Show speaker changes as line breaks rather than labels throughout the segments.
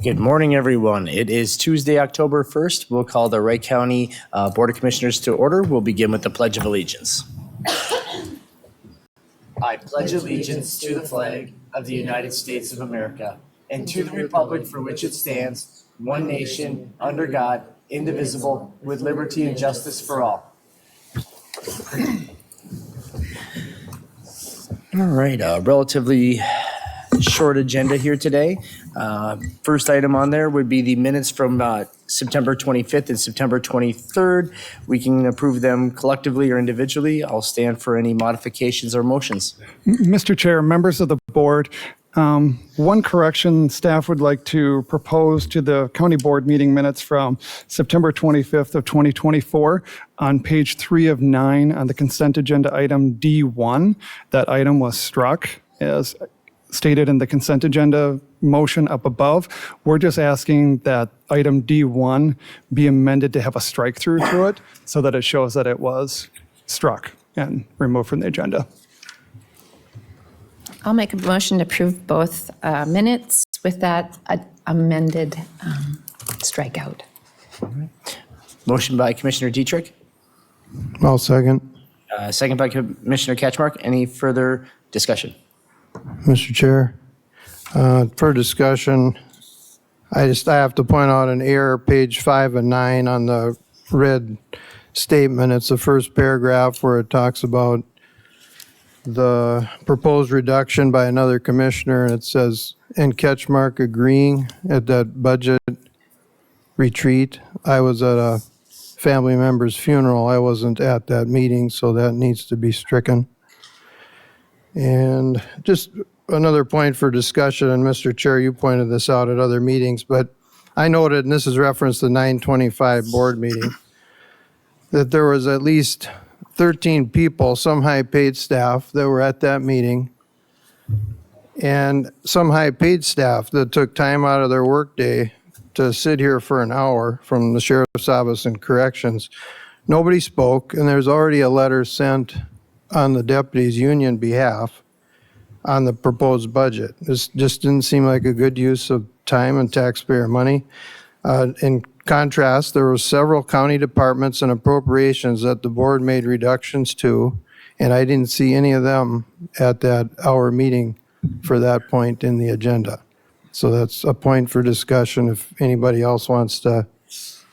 Good morning, everyone. It is Tuesday, October 1st. We'll call the Wright County Board of Commissioners to order. We'll begin with the Pledge of Allegiance. I pledge allegiance to the flag of the United States of America and to the republic for which it stands, one nation, under God, indivisible, with liberty and justice for all. All right, relatively short agenda here today. First item on there would be the minutes from September 25th and September 23rd. We can approve them collectively or individually. I'll stand for any modifications or motions.
Mr. Chair, members of the board, one correction staff would like to propose to the county board meeting minutes from September 25th of 2024 on page 3 of 9 on the consent agenda item D1. That item was struck as stated in the consent agenda motion up above. We're just asking that item D1 be amended to have a strike through it so that it shows that it was struck and removed from the agenda.
I'll make a motion to approve both minutes with that amended strikeout.
Motion by Commissioner Dietrich,
I'll second.
second by Commissioner Catchmark. Any further discussion?
Mr. Chair, for discussion, I have to point out an error, page 5 and 9 on the red statement. It's the first paragraph where it talks about the proposed reduction by another commissioner, and it says, "And Catchmark agreeing at that budget retreat." I was at a family member's funeral. I wasn't at that meeting, so that needs to be stricken. And just another point for discussion, and Mr. Chair, you pointed this out at other meetings, but I noted, and this is referenced to the 925 board meeting, that there was at least 13 people, some high-paid staff that were at that meeting, and some high-paid staff that took time out of their workday to sit here for an hour from the Sheriff's Office and Corrections. Nobody spoke, and there's already a letter sent on the deputies' union behalf on the proposed budget. This just didn't seem like a good use of time and taxpayer money. In contrast, there were several county departments and appropriations that the board made reductions to, and I didn't see any of them at that hour meeting for that point in the agenda. So that's a point for discussion if anybody else wants to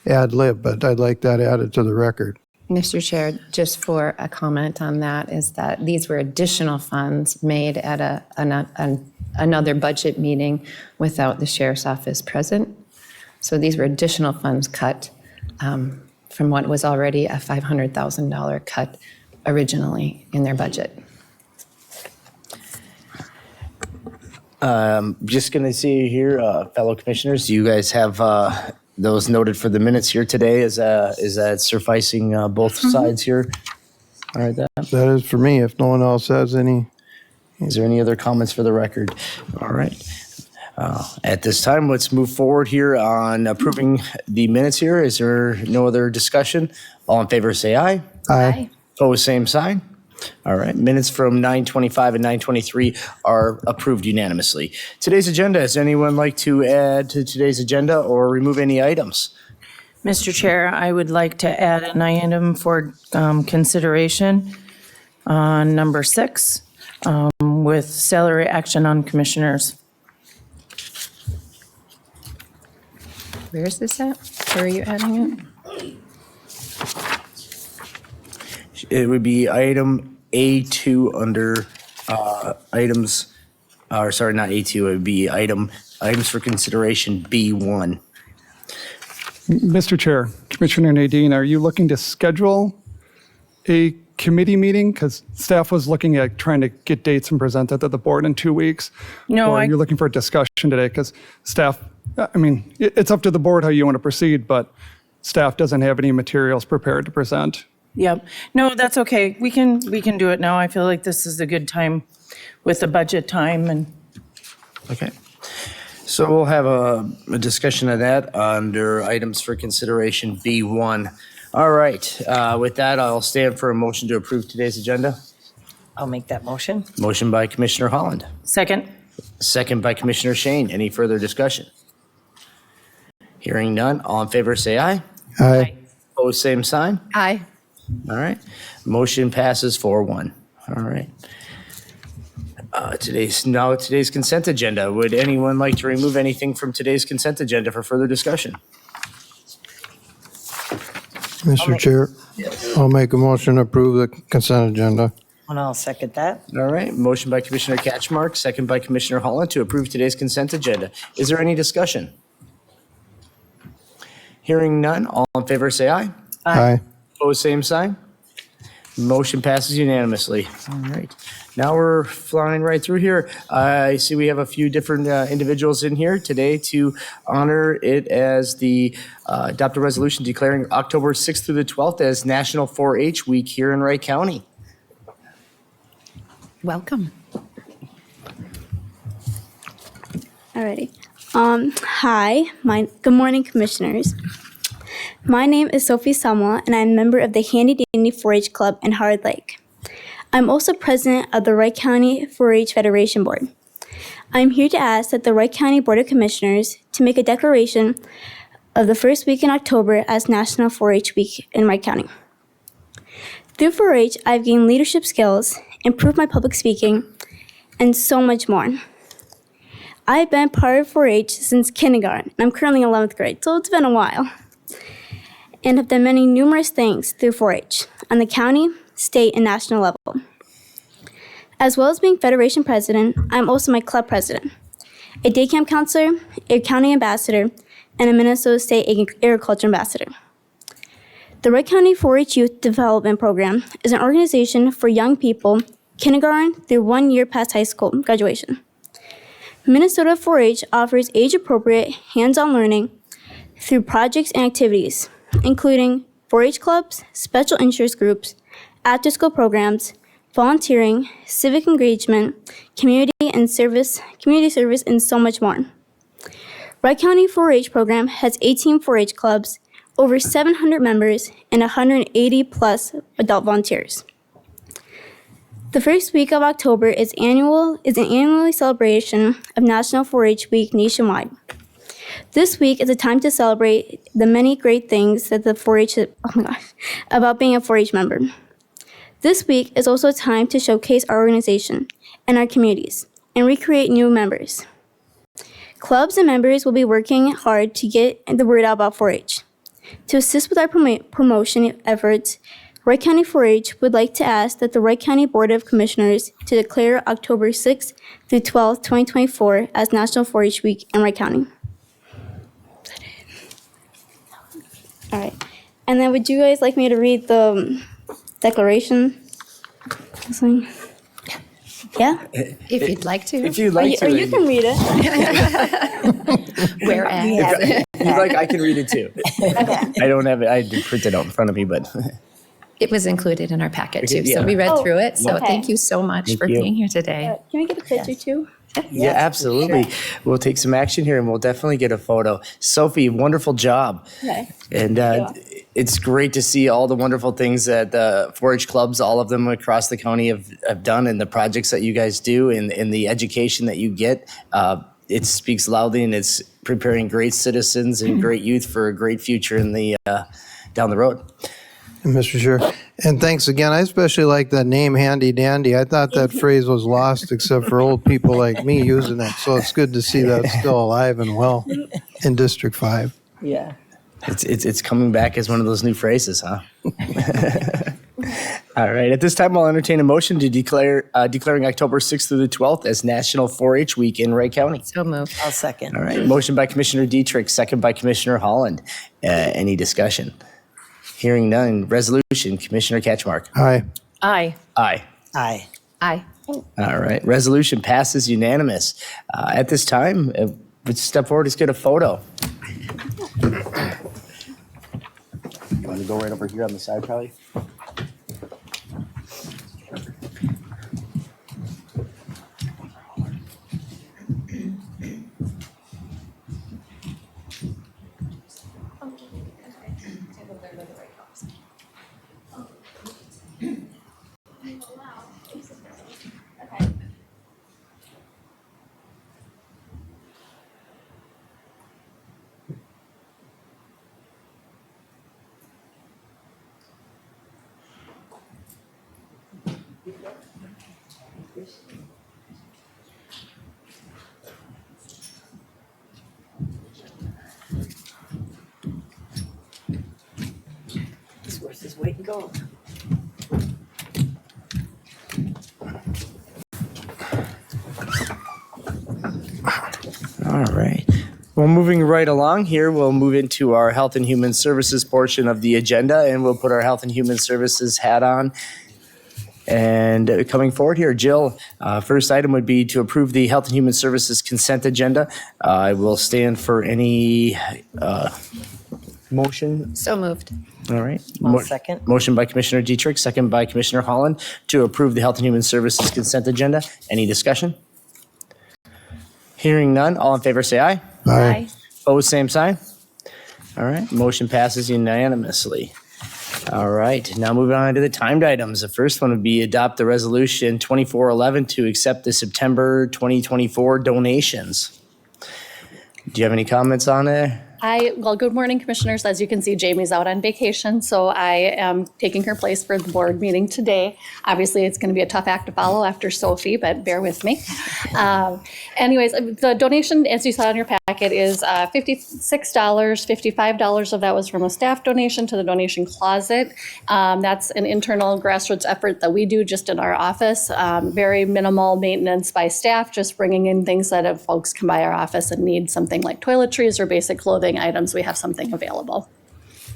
ad lib, but I'd like that added to the record.
Mr. Chair, just for a comment on that, is that these were additional funds made at another budget meeting without the Sheriff's Office present. So these were additional funds cut from what was already a $500,000 cut originally in their budget.
Just going to see here, fellow commissioners, do you guys have those noted for the minutes here today? Is that sufficing both sides here? All right,
That is for me, if no one else has any.
is there any other comments for the record? All right. At this time, let's move forward here on approving the minutes here. Is there no other discussion? All in favor, say aye.
Aye.
Opposed, same sign. All right, minutes from 9:25 and 9:23 are approved unanimously. Today's agenda, does anyone like to add to today's agenda or remove any items?
Mr. Chair, I would like to add an item for consideration on number 6 with salary action on commissioners.
Where is this at? Where are you adding it?
It would be item A2 under items, or sorry, not A2, it would be items for consideration B1.
Mr. Chair, Commissioner Nadine, are you looking to schedule a committee meeting? Because staff was looking at trying to get dates and present that to the board in 2 weeks.
No,
Or are you looking for a discussion today? Because staff, I mean, it's up to the board how you want to proceed, but staff doesn't have any materials prepared to present.
Yep. No, that's okay. We can do it now. I feel like this is a good time with the budget time and.
Okay. So we'll have a discussion of that under items for consideration B1. All right. With that, I'll stand for a motion to approve today's agenda.
I'll make that motion.
Motion by Commissioner Holland.
Second.
Second by Commissioner Shane. Any further discussion? Hearing none, all in favor say aye.
Aye.
Opposed, same sign.
Aye.
All right. Motion passes 4-1. All right. Today's consent agenda. Would anyone like to remove anything from today's consent agenda for further discussion?
Mr. Chair, I'll make a motion to approve the consent agenda.
And I'll second that.
All right. Motion by Commissioner Catchmark, second by Commissioner Holland to approve today's consent agenda. Is there any discussion? Hearing none, all in favor say aye.
Aye.
Opposed, same sign. Motion passes unanimously. All right. Now we're flying right through here. I see we have a few different individuals in here today to honor it as the adopt a resolution declaring October 6th through the 12th as National 4-H Week here in Wright County.
Welcome.
Alrighty. Hi. Good morning, commissioners. My name is Sophie Samuel, and I'm a member of the Handy Dandy 4-H Club in Hard Lake. I'm also president of the Wright County 4-H Federation Board. I'm here to ask that the Wright County Board of Commissioners to make a declaration of the first week in October as National 4-H Week in Wright County. Through 4-H, I've gained leadership skills, improved my public speaking, and so much more. I've been part of 4-H since kindergarten, and I'm currently in 11th grade, so it's been a while, and have done many numerous things through 4-H on the county, state, and national level. As well as being Federation President, I'm also my club president, a day camp counselor, a county ambassador, and a Minnesota State Agriculture Ambassador. The Wright County 4-H Youth Development Program is an organization for young people, kindergarten through 1 year past high school graduation. Minnesota 4-H offers age-appropriate, hands-on learning through projects and activities, including 4-H clubs, special interest groups, after-school programs, volunteering, civic engagement, community service, and so much more. Wright County 4-H program has 18 4-H clubs, over 700 members, and 180 plus adult volunteers. The first week of October is an annual celebration of National 4-H Week nationwide. This week is a time to celebrate the many great things that about being a 4-H member. This week is also a time to showcase our organization and our communities and recreate new members. Clubs and members will be working hard to get the word out about 4-H. To assist with our promotion efforts, Wright County 4-H would like to ask that the Wright County Board of Commissioners to declare October 6th through 12th, 2024 as National 4-H Week in Wright County. All right. And then would you guys like me to read the declaration? Yeah?
If you'd like to.
If you'd like to.
Or you can read it.
Whereas.
If you'd like, I can read it too. I don't have it. I did print it out in front of me, but.
It was included in our packet too,
Yeah.
so we read
Oh,
through it. So
okay.
thank you so much
Thank
for
you.
being here today.
Can we get a picture too?
Yeah, absolutely. We'll take some action here and we'll definitely get a photo. Sophie, wonderful job.
Okay.
And it's great to see all the wonderful things that the 4-H clubs, all of them across the county have done, and the projects that you guys do and the education that you get. It speaks loudly, and it's preparing great citizens and great youth for a great future in the down the road.
Mr. Chair, and thanks again. I especially like that name, Handy Dandy. I thought that phrase was lost except for old people like me using it. So it's good to see that it's still alive and well in District 5.
Yeah.
It's coming back as one of those new phrases, huh? All right. At this time, I'll entertain a motion to declaring October 6th through the 12th as National 4-H Week in Wright County.
So moved.
I'll second.
All right. Motion by Commissioner Dietrich, second by Commissioner Holland. Any discussion? Hearing none. Resolution, Commissioner Catchmark.
Aye.
Aye.
Aye.
Aye.
Aye.
All right. Resolution passes unanimous. At this time, let's step forward. Let's get a photo. You want to go right over here on the side, probably?
It's worth his weight in gold.
All right. Well, moving right along here, we'll move into our Health and Human Services portion of the agenda, and we'll put our Health and Human Services hat on. And coming forward here, Jill, first item would be to approve the Health and Human Services consent agenda. I will stand for any motion.
So moved.
All right.
I'll second.
Motion by Commissioner Dietrich, second by Commissioner Holland to approve the Health and Human Services consent agenda. Any discussion? Hearing none, all in favor say aye.
Aye.
Opposed, same sign. All right, motion passes unanimously. All right, now moving on to the timed items. The first one would be adopt the resolution 2411 to accept the September 2024 donations. Do you have any comments on it?
Well, good morning, Commissioners. As you can see, Jamie's out on vacation, so I am taking her place for the board meeting today. Obviously, it's going to be a tough act to follow after Sophie, but bear with me. Anyways, the donation, as you saw in your packet, is $56. $55 of that was from a staff donation to the donation closet. That's an internal grassroots effort that we do just in our office. Very minimal maintenance by staff, just bringing in things that if folks come by our office and need something like toiletries or basic clothing items, we have something available.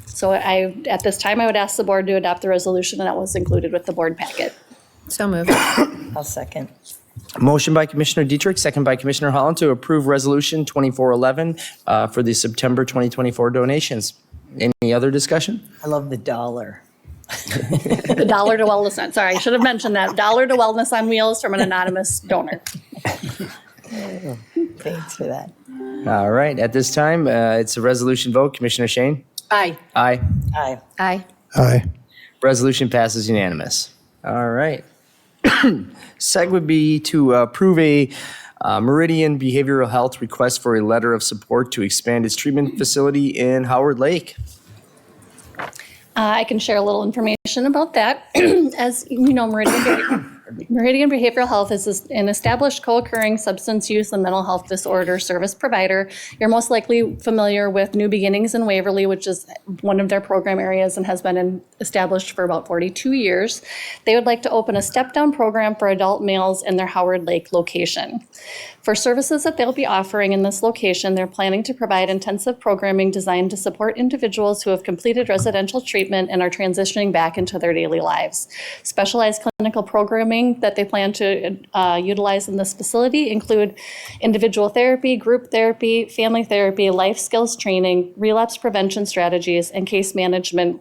So at this time, I would ask the board to adopt the resolution, and that was included with the board packet.
So moved.
I'll second.
Motion by Commissioner Dietrich, second by Commissioner Holland to approve resolution 2411 for the September 2024 donations. Any other discussion?
I love the dollar.
The dollar to wellness on, sorry, I should have mentioned that. Dollar to wellness on wheels from an anonymous donor.
Thanks for that.
All right, at this time, it's a resolution vote. Commissioner Shane?
Aye.
Aye.
Aye.
Aye.
Aye.
Resolution passes unanimous. All right. Seg would be to approve a Meridian Behavioral Health request for a letter of support to expand its treatment facility in Howard Lake.
I can share a little information about that. As you know, Meridian Behavioral Health is an established co-occurring substance use and mental health disorder service provider. You're most likely familiar with New Beginnings in Waverly, which is one of their program areas and has been established for about 42 years. They would like to open a step-down program for adult males in their Howard Lake location. For services that they'll be offering in this location, they're planning to provide intensive programming designed to support individuals who have completed residential treatment and are transitioning back into their daily lives. Specialized clinical programming that they plan to utilize in this facility include individual therapy, group therapy, family therapy, life skills training, relapse prevention strategies, and case management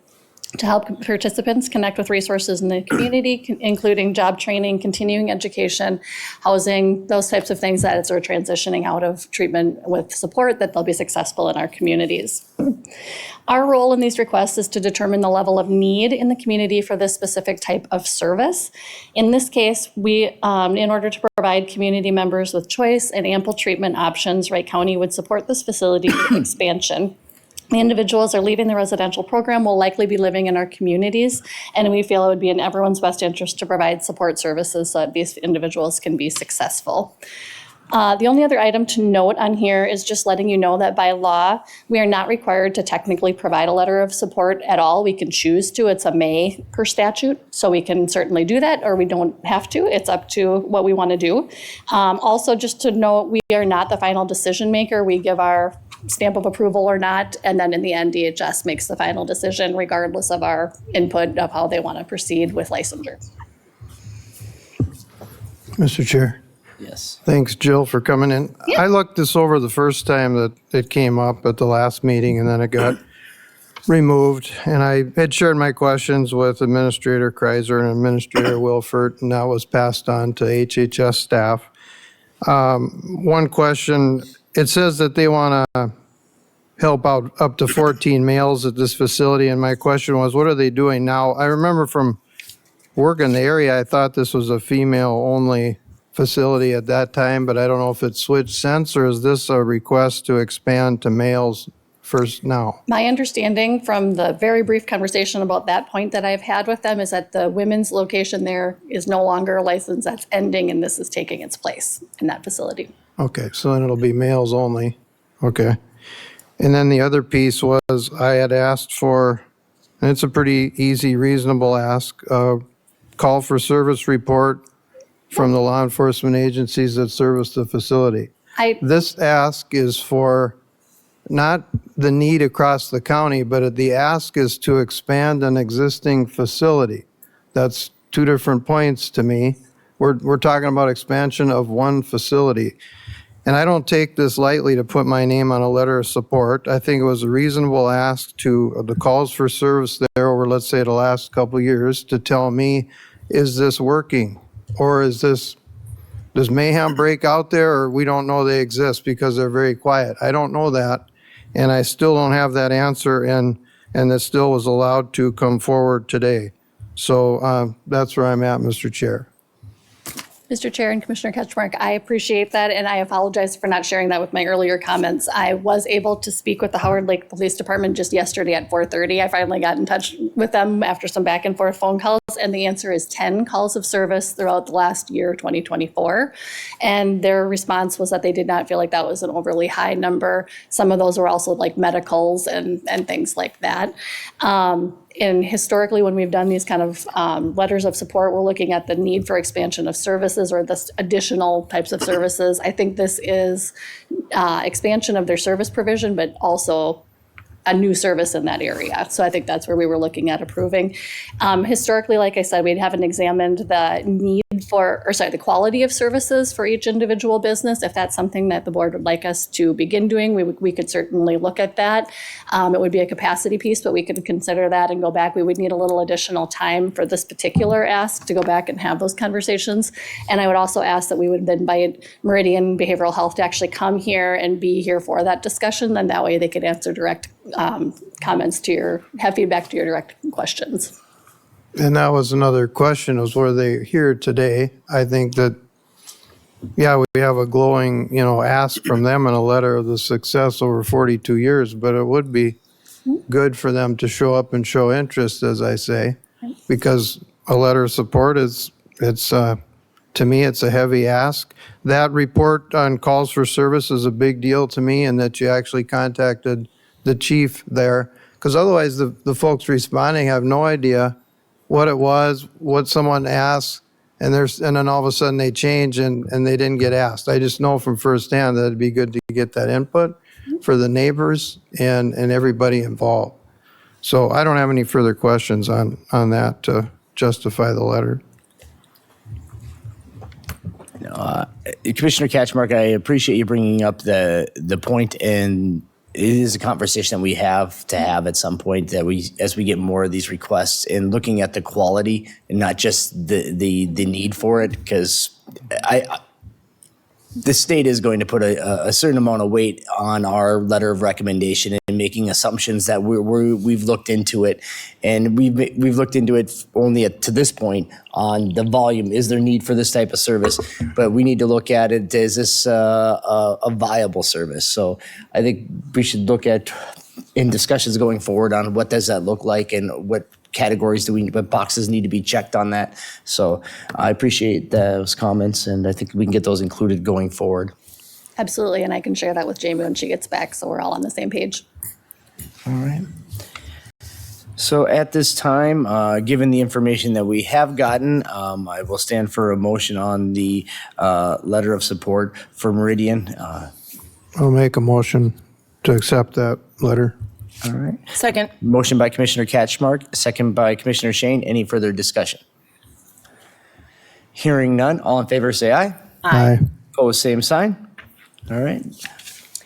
to help participants connect with resources in the community, including job training, continuing education, housing, those types of things that as they're transitioning out of treatment with support, that they'll be successful in our communities. Our role in these requests is to determine the level of need in the community for this specific type of service. In this case, we, in order to provide community members with choice and ample treatment options, Wright County would support this facility expansion. The individuals are leaving the residential program will likely be living in our communities, and we feel it would be in everyone's best interest to provide support services so that these individuals can be successful. The only other item to note on here is just letting you know that by law, we are not required to technically provide a letter of support at all. We can choose to. It's a may per statute, so we can certainly do that, or we don't have to. It's up to what we want to do. Also, just to note, we are not the final decision maker. We give our stamp of approval or not, and then in the end, DHS makes the final decision regardless of our input of how they want to proceed with licensure.
Mr. Chair.
Yes.
Thanks, Jill, for coming in. I looked this over the first time that it came up at the last meeting, and then it got removed. And I had shared my questions with Administrator Kreiser and Administrator Wilford, and that was passed on to HHS staff. One question, it says that they want to help out up to 14 males at this facility, and my question was, what are they doing now? I remember from work in the area, I thought this was a female-only facility at that time, but I don't know if it's switched since, or is this a request to expand to males first now?
My understanding from the very brief conversation about that point that I've had with them is that the women's location there is no longer a license, that's ending, and this is taking its place in that facility.
Okay, so then it'll be males only. Okay. And then the other piece was I had asked for, and it's a pretty easy, reasonable ask, call for service report from the law enforcement agencies that service the facility. This ask is for not the need across the county, but the ask is to expand an existing facility. That's two different points to me. We're talking about expansion of one facility. And I don't take this lightly to put my name on a letter of support. I think it was a reasonable ask to the calls for service there over, let's say, the last couple of years to tell me, is this working? Or does mayhem break out there, or we don't know they exist because they're very quiet? I don't know that. And I still don't have that answer, and it still was allowed to come forward today. So that's where I'm at, Mr. Chair.
Mr. Chair and Commissioner Ketchmark, I appreciate that, and I apologize for not sharing that with my earlier comments. I was able to speak with the Howard Lake Police Department just yesterday at 4:30. I finally got in touch with them after some back and forth phone calls, and the answer is 10 calls of service throughout the last year, 2024. And their response was that they did not feel like that was an overly high number. Some of those were also like medicals and things like that. And historically, when we've done these kind of letters of support, we're looking at the need for expansion of services or the additional types of services. I think this is expansion of their service provision, but also a new service in that area. So I think that's where we were looking at approving. Historically, like I said, we haven't examined the need for, or sorry, the quality of services for each individual business. If that's something that the board would like us to begin doing, we could certainly look at that. It would be a capacity piece, but we could consider that and go back. We would need a little additional time for this particular ask to go back and have those conversations. And I would also ask that we would then invite Meridian Behavioral Health to actually come here and be here for that discussion. Then that way they could answer direct comments to have feedback to your direct questions.
And that was another question, was were they here today? I think that, yeah, we have a glowing, ask from them in a letter of the success over 42 years, but it would be good for them to show up and show interest, as I say, because a letter of support to me, it's a heavy ask. That report on calls for service is a big deal to me, and that you actually contacted the chief there, because otherwise the folks responding have no idea what it was, what someone asked, and then all of a sudden they change and they didn't get asked. I just know from firsthand that it'd be good to get that input for the neighbors and everybody involved. So I don't have any further questions on that to justify the letter.
Commissioner Ketchmark, I appreciate you bringing up the point, and it is a conversation that we have to have at some point, that as we get more of these requests, and looking at the quality and not just the need for it, because the state is going to put a certain amount of weight on our letter of recommendation and making assumptions that we've looked into it, and we've looked into it only to this point on the volume. Is there need for this type of service? But we need to look at it. Is this a viable service? So I think we should look at in discussions going forward on what does that look like and what categories what boxes need to be checked on that. So I appreciate those comments, and I think we can get those included going forward.
Absolutely, and I can share that with Jamie when she gets back, so we're all on the same page.
All right. So at this time, given the information that we have gotten, I will stand for a motion on the letter of support for Meridian.
I'll make a motion to accept that letter.
All right.
Second.
Motion by Commissioner Ketchmark, second by Commissioner Shane. Any further discussion? Hearing none, all in favor say aye.
Aye.
Opposed, same sign. All right.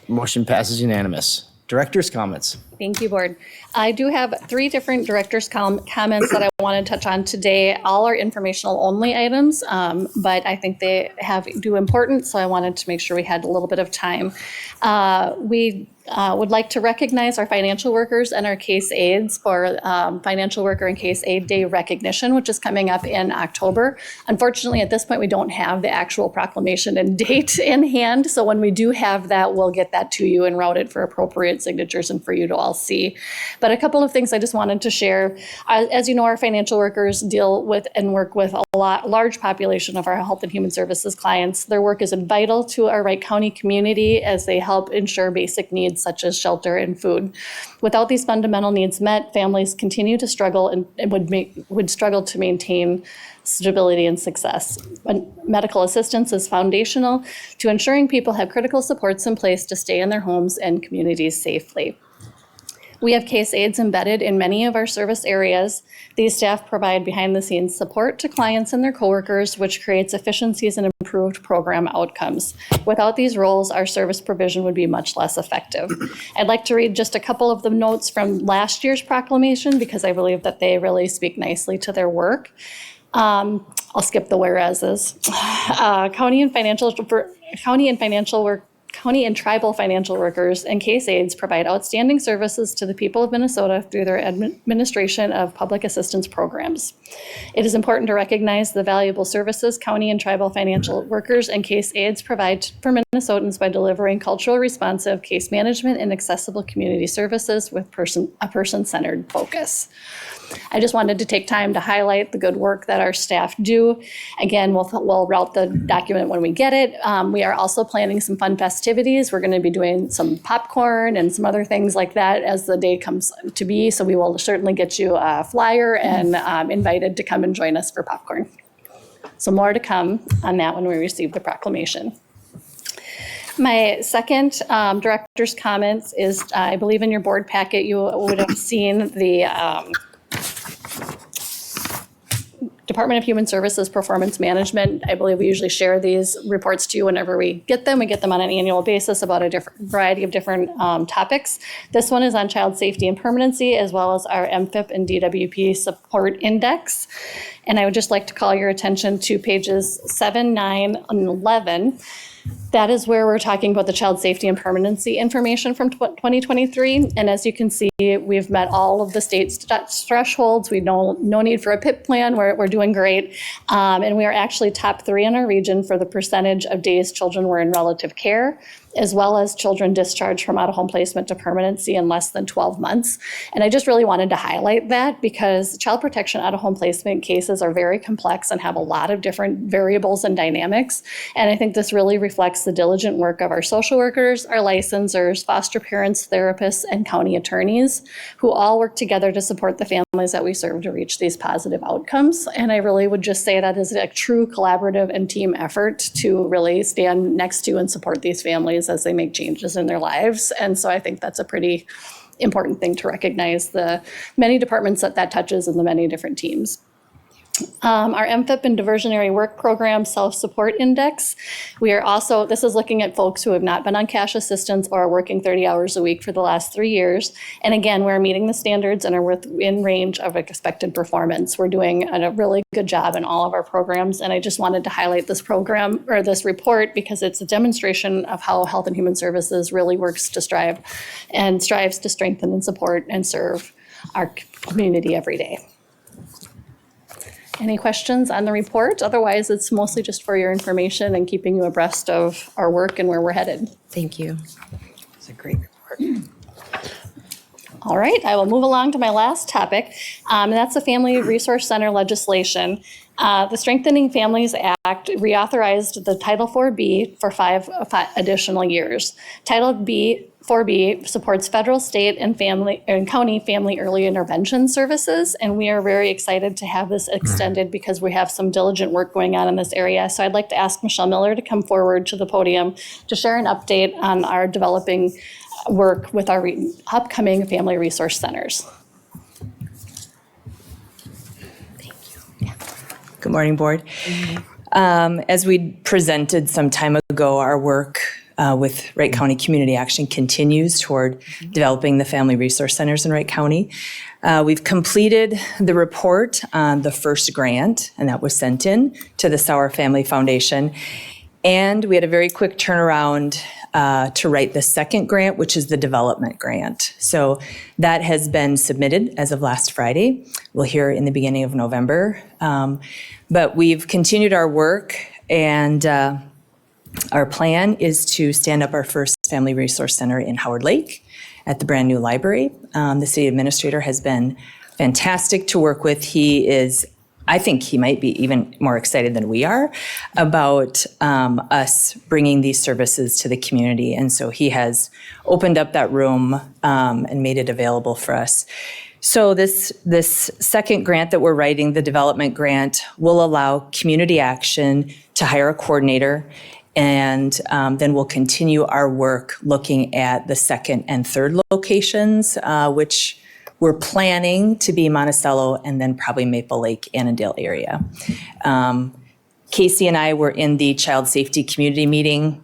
Motion passes unanimous. Director's comments.
Thank you, Board. I do have 3 different director's comments that I want to touch on today. All are informational only items, but I think they do importance, so I wanted to make sure we had a little bit of time. We would like to recognize our financial workers and our case aides for Financial Worker and Case Aid Day recognition, which is coming up in October. Unfortunately, at this point, we don't have the actual proclamation and date in hand. So when we do have that, we'll get that to you and route it for appropriate signatures and for you to all see. But a couple of things I just wanted to share. As you know, our financial workers deal with and work with a large population of our health and human services clients. Their work is vital to our Wright County community as they help ensure basic needs such as shelter and food. Without these fundamental needs met, families continue to struggle and would struggle to maintain stability and success. Medical assistance is foundational to ensuring people have critical supports in place to stay in their homes and communities safely. We have case aides embedded in many of our service areas. These staff provide behind-the-scenes support to clients and their coworkers, which creates efficiencies and improved program outcomes. Without these roles, our service provision would be much less effective. I'd like to read just a couple of the notes from last year's proclamation because I believe that they really speak nicely to their work. I'll skip the whereases. County and tribal financial workers and case aides provide outstanding services to the people of Minnesota through their administration of public assistance programs. It is important to recognize the valuable services county and tribal financial workers and case aides provide for Minnesotans by delivering culturally responsive case management and accessible community services with a person-centered focus. I just wanted to take time to highlight the good work that our staff do. Again, we'll route the document when we get it. We are also planning some fun festivities. We're going to be doing some popcorn and some other things like that as the day comes to be. So we will certainly get you a flyer and invited to come and join us for popcorn. So more to come on that when we receive the proclamation. My second director's comments is, I believe in your board packet, you would have seen the Department of Human Services Performance Management. I believe we usually share these reports to you whenever we get them. We get them on an annual basis about a variety of different topics. This one is on child safety and permanency, as well as our MFIP and DWP support index. And I would just like to call your attention to pages 7, 9, and 11. That is where we're talking about the child safety and permanency information from 2023. And as you can see, we've met all of the state's thresholds. We no need for a PIP plan. We're doing great. And we are actually top 3 in our region for the percentage of days children were in relative care, as well as children discharged from out-of-home placement to permanency in less than 12 months. And I just really wanted to highlight that because child protection out-of-home placement cases are very complex and have a lot of different variables and dynamics. And I think this really reflects the diligent work of our social workers, our licensors, foster parents, therapists, and county attorneys, who all work together to support the families that we serve to reach these positive outcomes. And I really would just say that is a true collaborative and team effort to really stand next to and support these families as they make changes in their lives. And so I think that's a pretty important thing to recognize, the many departments that touches and the many different teams. Our MFIP and diversionary work program self-support index. We are also, this is looking at folks who have not been on cash assistance or are working 30 hours a week for the last 3 years. And again, we're meeting the standards and are within range of expected performance. We're doing a really good job in all of our programs. And I just wanted to highlight this program or this report because it's a demonstration of how Health and Human Services really works to strives to strengthen and support and serve our community every day. Any questions on the report? Otherwise, it's mostly just for your information and keeping you abreast of our work and where we're headed.
Thank you.
It's a great report.
All right, I will move along to my last topic, and that's the Family Resource Center legislation. The Strengthening Families Act reauthorized the Title 4B for 5 additional years. Title 4B supports federal, state, and county family early intervention services, and we are very excited to have this extended because we have some diligent work going on in this area. So I'd like to ask Michelle Miller to come forward to the podium to share an update on our developing work with our upcoming family resource centers.
Good morning, Board. As we presented some time ago, our work with Wright County Community Action continues toward developing the family resource centers in Wright County. We've completed the report on the first grant, and that was sent in to the Sauer Family Foundation. And we had a very quick turnaround to write the second grant, which is the development grant. So that has been submitted as of last Friday. We'll hear in the beginning of November. But we've continued our work, and our plan is to stand up our first Family Resource Center in Howard Lake at the brand new library. The city administrator has been fantastic to work with. I think he might be even more excited than we are about us bringing these services to the community. And so he has opened up that room and made it available for us. So this second grant that we're writing, the development grant, will allow community action to hire a coordinator, and then we'll continue our work looking at the second and third locations, which we're planning to be Monticello and then probably Maple Lake, Annandale area. Casey and I were in the child safety community meeting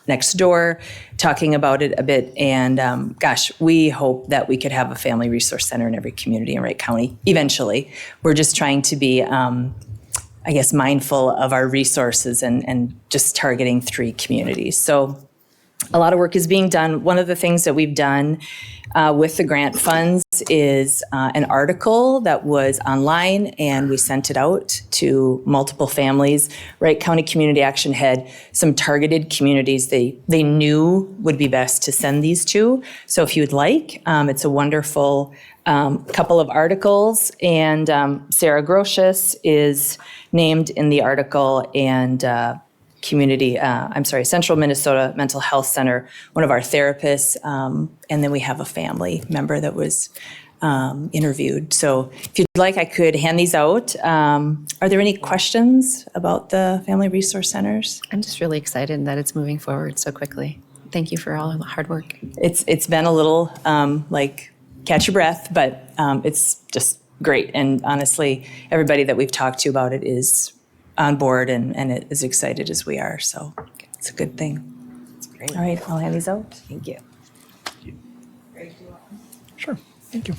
next door, talking about it a bit. And gosh, we hope that we could have a family resource center in every community in Wright County eventually. We're just trying to be, I guess, mindful of our resources and just targeting 3 communities. So a lot of work is being done. One of the things that we've done with the grant funds is an article that was online, and we sent it out to multiple families. Wright County Community Action had some targeted communities they knew would be best to send these to. So if you'd like, it's a wonderful couple of articles, and Sarah Grotius is named in the article, and Central Minnesota Mental Health Center, one of our therapists, and then we have a family member that was interviewed. So if you'd like, I could hand these out. Are there any questions about the Family Resource Centers?
I'm just really excited that it's moving forward so quickly. Thank you for all of the hard work.
It's been a little like catch your breath, but it's just great. And honestly, everybody that we've talked to about it is on board and as excited as we are. So it's a good thing.
That's great.
All right, I'll hand these out.
Thank you.
Sure, thank you.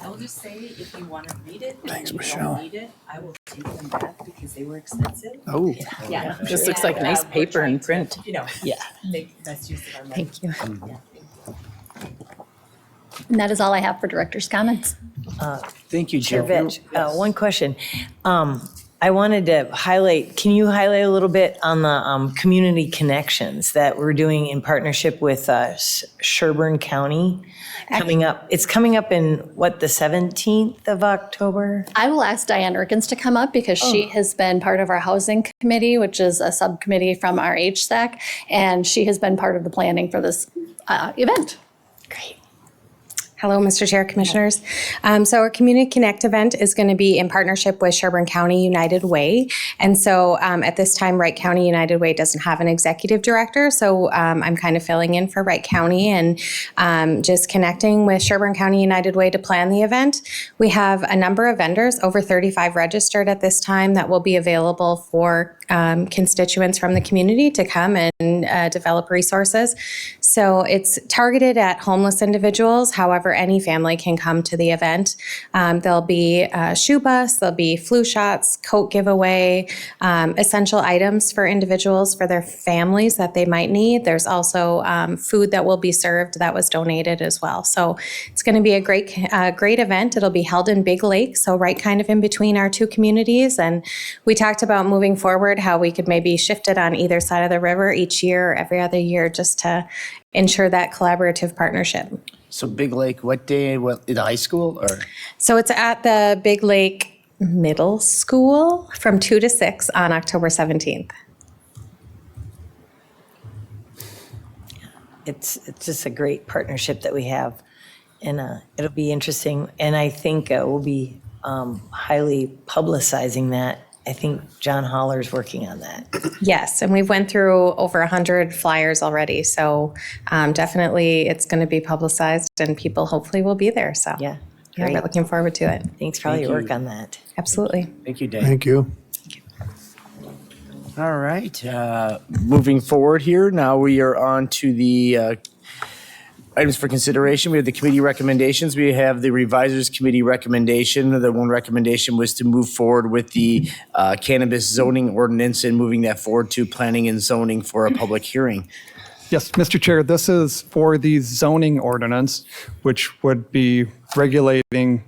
I'll just say, if you want to read it,
Thanks,
if you
Michelle.
don't need it, I will take them back because they were expensive.
Oh,
Yeah.
This looks like nice paper and print.
Make the best use of our money.
Thank you.
And that is all I have for director's comments.
Thank you,
Chair
Jill.
Vetch, one question. I wanted to highlight, can you highlight a little bit on the community connections that we're doing in partnership with Sherburne County coming up? It's coming up in, what, the 17th of October?
I will ask Diane Erkins to come up because she has been part of our housing committee, which is a subcommittee from our HSAC, and she has been part of the planning for this event.
Great.
Hello, Mr. Chair, Commissioners. So our Community Connect event is going to be in partnership with Sherburne County United Way. And so at this time, Wright County United Way doesn't have an executive director. So I'm kind of filling in for Wright County and just connecting with Sherburne County United Way to plan the event. We have a number of vendors, over 35 registered at this time, that will be available for constituents from the community to come and develop resources. So it's targeted at homeless individuals. However, any family can come to the event. There'll be a shoe bus, there'll be flu shots, coat giveaway, essential items for individuals for their families that they might need. There's also food that will be served that was donated as well. So it's going to be a great event. It'll be held in Big Lake, so right kind of in between our 2 communities. And we talked about moving forward, how we could maybe shift it on either side of the river each year or every other year, just to ensure that collaborative partnership.
So Big Lake, what day, what, in high school or?
So it's at the Big Lake Middle School from 2 to 6 on October 17th.
It's just a great partnership that we have, and it'll be interesting. And I think we'll be highly publicizing that. I think John Holler's working on that.
Yes, and we've went through over 100 flyers already. So definitely it's going to be publicized and people hopefully will be there. So
Yeah,
we're
great.
looking forward to it.
Thanks for all your
you.
work on that.
Absolutely.
Thank you, Dave.
Thank you.
All right, moving forward here, now we are on to the items for consideration. We have the committee recommendations. We have the revisers committee recommendation. The one recommendation was to move forward with the cannabis zoning ordinance and moving that forward to planning and zoning for a public hearing.
Yes, Mr. Chair, this is for the zoning ordinance, which would be regulating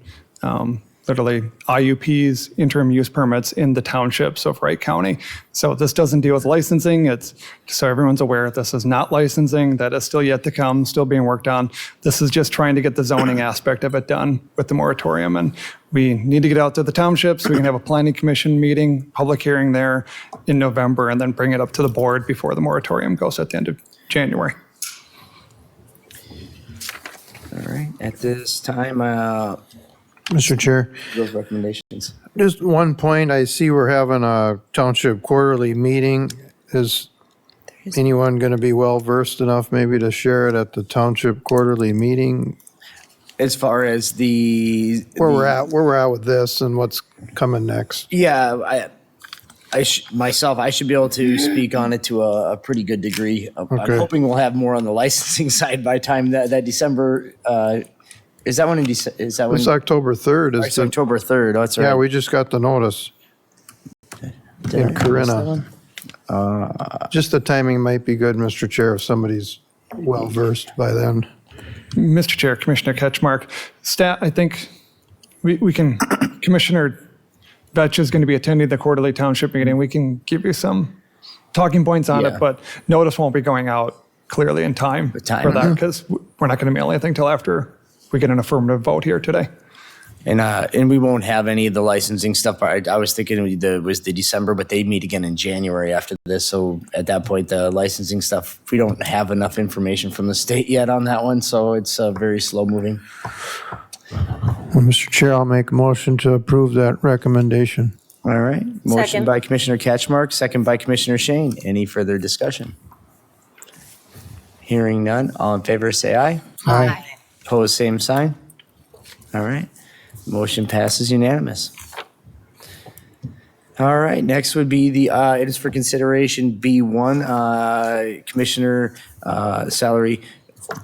literally IUPs, interim use permits in the townships of Wright County. So this doesn't deal with licensing. It's so everyone's aware this is not licensing. That is still yet to come, still being worked on. This is just trying to get the zoning aspect of it done with the moratorium. And we need to get out to the townships. We can have a planning commission meeting, public hearing there in November, and then bring it up to the board before the moratorium goes at the end of January.
All right. At this time,
Mr. Chair,
those recommendations.
just one point, I see we're having a township quarterly meeting. Is anyone going to be well-versed enough maybe to share it at the township quarterly meeting?
As far as the
Where we're at with this and what's coming next?
Yeah, I should be able to speak on it to a pretty good degree. I'm
Okay.
hoping we'll have more on the licensing side by the time that December. Is that one in December? Is that one?
It's October 3rd.
It's October 3rd. Oh, that's right.
Yeah, we just got the notice in Corinna. Just the timing might be good, Mr. Chair, if somebody's well-versed by then.
Mr. Chair, Commissioner Ketchmark, staff, I think we can, Commissioner Vetch is going to be attending the quarterly township meeting. We can give you some talking points on
Yeah.
it, but notice won't be going out clearly in time for that because we're not going to mail anything till after we get an affirmative vote here today.
And we won't have any of the licensing stuff. I was thinking it was the December, but they meet again in January after this. So at that point, the licensing stuff, we don't have enough information from the state yet on that one. So it's very slow moving.
Well, Mr. Chair, I'll make a motion to approve that recommendation.
All right. Motion
Second.
by Commissioner Catchmark, second by Commissioner Shane. Any further discussion? Hearing none. All in favor, say aye.
Aye.
Opposed, same sign. All right. Motion passes unanimous. All right. Next would be the items for consideration B1, Commissioner salary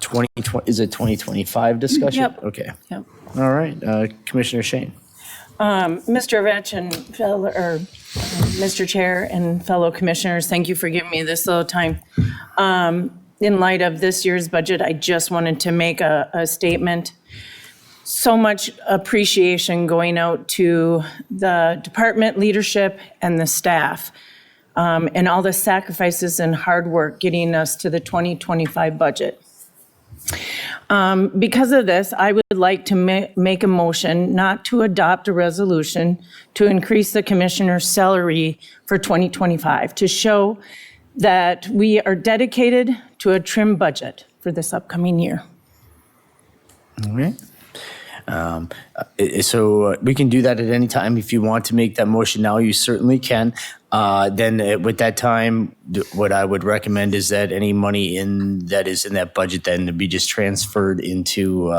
2020. Is it 2025 discussion?
Yep.
Okay.
Yep.
All right. Commissioner Shane.
Mr. Vetch and Mr. Chair and fellow commissioners, thank you for giving me this little time. In light of this year's budget, I just wanted to make a statement. So much appreciation going out to the department leadership and the staff, and all the sacrifices and hard work getting us to the 2025 budget. Because of this, I would like to make a motion not to adopt a resolution to increase the commissioner's salary for 2025, to show that we are dedicated to a trim budget for this upcoming year.
All right. So we can do that at any time. If you want to make that motion now, you certainly can. Then with that time, what I would recommend is that any money that is in that budget then to be just transferred into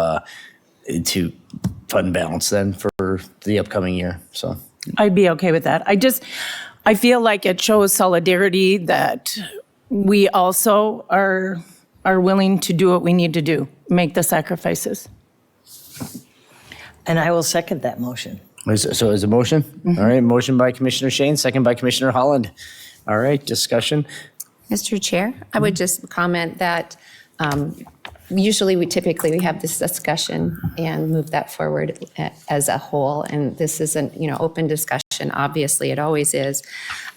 fund balance then for the upcoming year. So
I'd be okay with that. I feel like it shows solidarity that we also are willing to do what we need to do, make the sacrifices.
And I will second that motion.
So is a motion? All right. Motion by Commissioner Shane, second by Commissioner Holland. All right. Discussion.
Mr. Chair, I would just comment that usually we have this discussion and move that forward as a whole. And this is an open discussion. Obviously, it always is.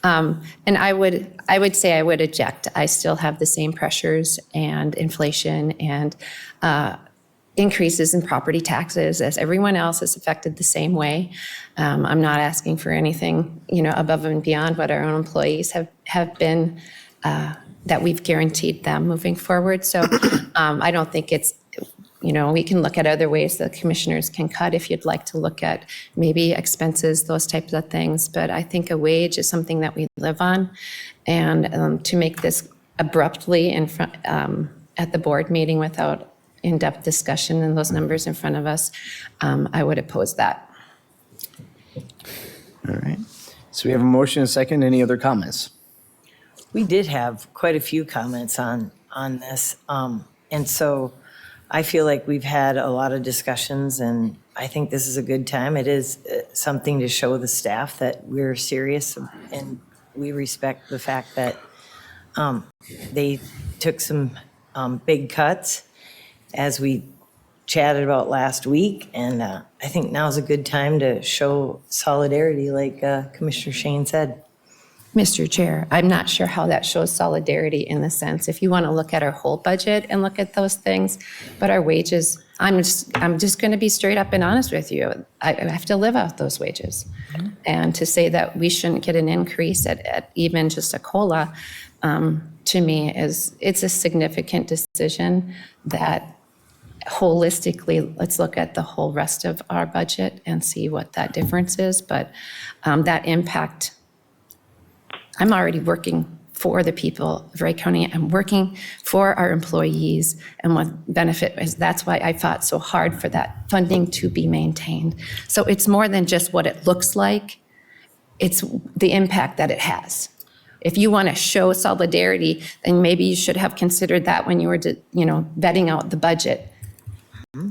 And I would say I would object. I still have the same pressures and inflation and increases in property taxes as everyone else is affected the same way. I'm not asking for anything, above and beyond what our own employees have been, that we've guaranteed them moving forward. So I don't think it's, we can look at other ways the commissioners can cut if you'd like to look at maybe expenses, those types of things. But I think a wage is something that we live on. And to make this abruptly in front, at the board meeting without in-depth discussion and those numbers in front of us, I would oppose that.
All right. So we have a motion and a second. Any other comments?
We did have quite a few comments on this. And so I feel like we've had a lot of discussions, and I think this is a good time. It is something to show the staff that we're serious, and we respect the fact that they took some big cuts, as we chatted about last week, and I think now's a good time to show solidarity, like Commissioner Shane said.
Mr. Chair, I'm not sure how that shows solidarity in the sense, if you want to look at our whole budget and look at those things, but our wages, I'm just going to be straight up and honest with you. I have to live out those wages. And to say that we shouldn't get an increase at even just a COLA, to me it's a significant decision that holistically, let's look at the whole rest of our budget and see what that difference is. But that impact, I'm already working for the people of Wright County. I'm working for our employees, and what benefit is, that's why I fought so hard for that funding to be maintained. So it's more than just what it looks like, it's the impact that it has. If you want to show solidarity, then maybe you should have considered that when you were, vetting out the budget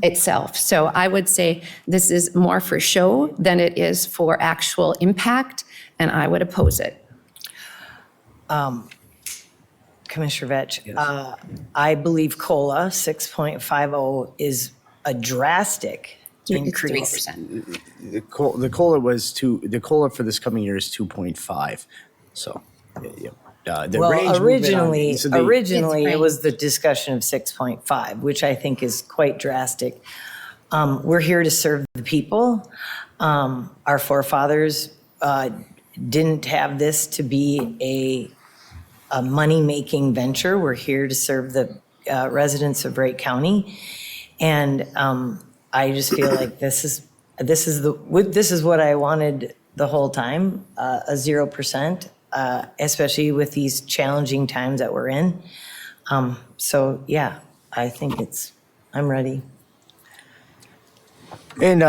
itself. So I would say this is more for show than it is for actual impact, and I would oppose it.
Commissioner Vetch, I believe COLA 6.50 is a drastic increase.
3%.
The COLA for this coming year is 2.5. So, yeah. The
Well,
range
originally,
movement on-
originally
It's
it was the discussion of 6.5, which I think is quite drastic. We're here to serve the people. Our forefathers didn't have this to be a money-making venture. We're here to serve the residents of Wright County, and I just feel like this is what I wanted the whole time, a 0%. Especially with these challenging times that we're in. So yeah, I think I'm ready.
And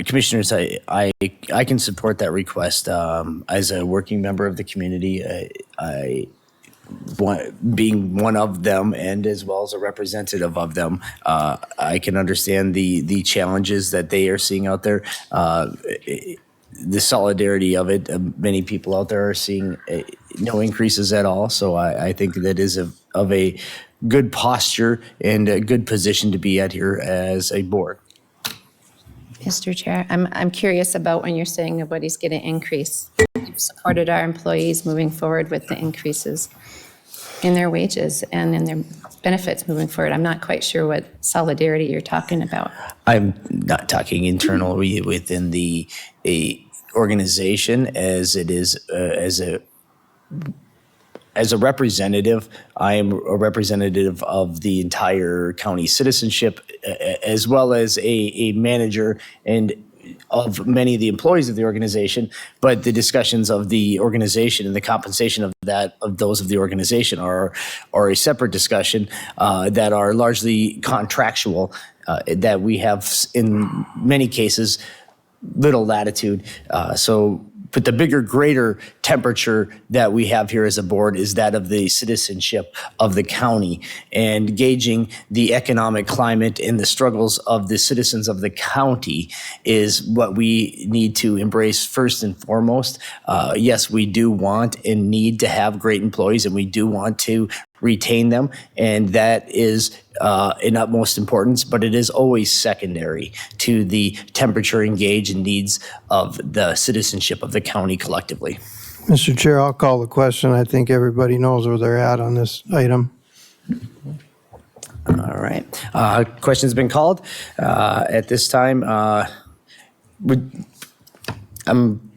commissioners, I can support that request. As a working member of the community, being one of them, and as well as a representative of them, I can understand the challenges that they are seeing out there. The solidarity of it, many people out there are seeing no increases at all. So I think that is of a good posture and a good position to be at here as a board.
Mr. Chair, I'm curious about when you're saying nobody's going to increase. You've supported our employees moving forward with the increases in their wages and in their benefits moving forward. I'm not quite sure what solidarity you're talking about. I'm
not talking internally within the organization as it is as a representative. I am a representative of the entire county citizenship, as well as a manager and of many of the employees of the organization. But the discussions of the organization and the compensation of those of the organization are a separate discussion that are largely contractual, that we have in many cases little latitude. But the bigger, greater temperature that we have here as a board is that of the citizenship of the county, and gauging the economic climate and the struggles of the citizens of the county is what we need to embrace first and foremost. Yes, we do want and need to have great employees, and we do want to retain them, and that is in utmost importance, but it is always secondary to the temperature and gauge and needs of the citizenship of the county collectively.
Mr. Chair, I'll call the question. I think everybody knows where they're at on this item.
All right. Question's been called. At this time, Mr.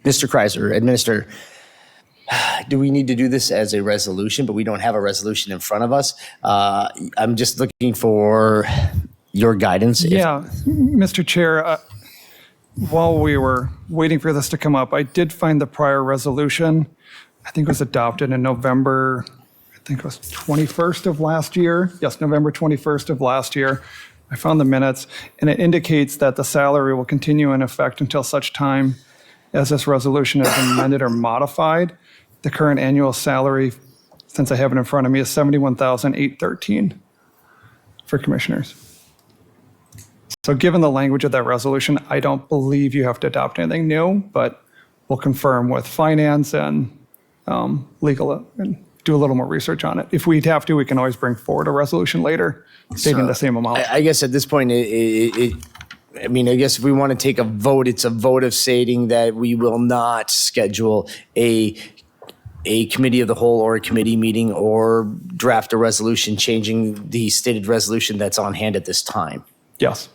Kreiser, Administrator, do we need to do this as a resolution? But we don't have a resolution in front of us. I'm just looking for your guidance.
Yeah, Mr. Chair, while we were waiting for this to come up, I did find the prior resolution. I think it was adopted in November, I think it was 21st of last year. Yes, November 21st of last year. I found the minutes, and it indicates that the salary will continue in effect until such time as this resolution is amended or modified. The current annual salary, since I have it in front of me, is $71,813. for commissioners. So given the language of that resolution, I don't believe you have to adopt anything new, but we'll confirm with finance and legal and do a little more research on it. If we have to, we can always bring forward a resolution later stating the same amount.
I guess at this point, I mean, I guess if we want to take a vote, it's a vote of stating that we will not schedule a committee of the whole or a committee meeting or draft a resolution changing the stated resolution that's on hand at this time.
Yes.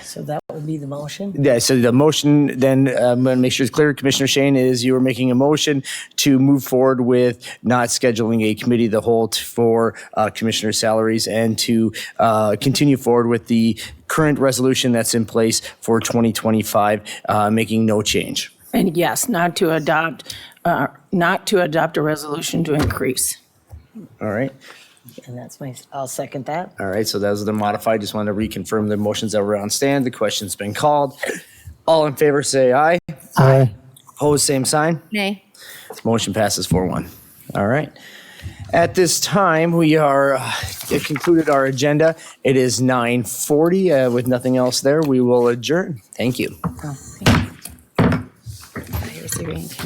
So that would be the motion?
Yeah, so the motion then, I'm going to make sure it's clear, Commissioner Shane, is you were making a motion to move forward with not scheduling a committee of the whole for commissioner salaries and to continue forward with the current resolution that's in place for 2025, making no change.
And yes, not to adopt a resolution to increase.
All right.
And that's I'll second that.
All right, so those are the modified. Just wanted to reconfirm the motions that were on stand. The question's been called. All in favor, say aye.
Aye.
Opposed, same sign.
Nay.
Motion passes 4-1. All right. At this time, we are concluded our agenda. It is 9:40. With nothing else there, we will adjourn. Thank you.
Here's the range.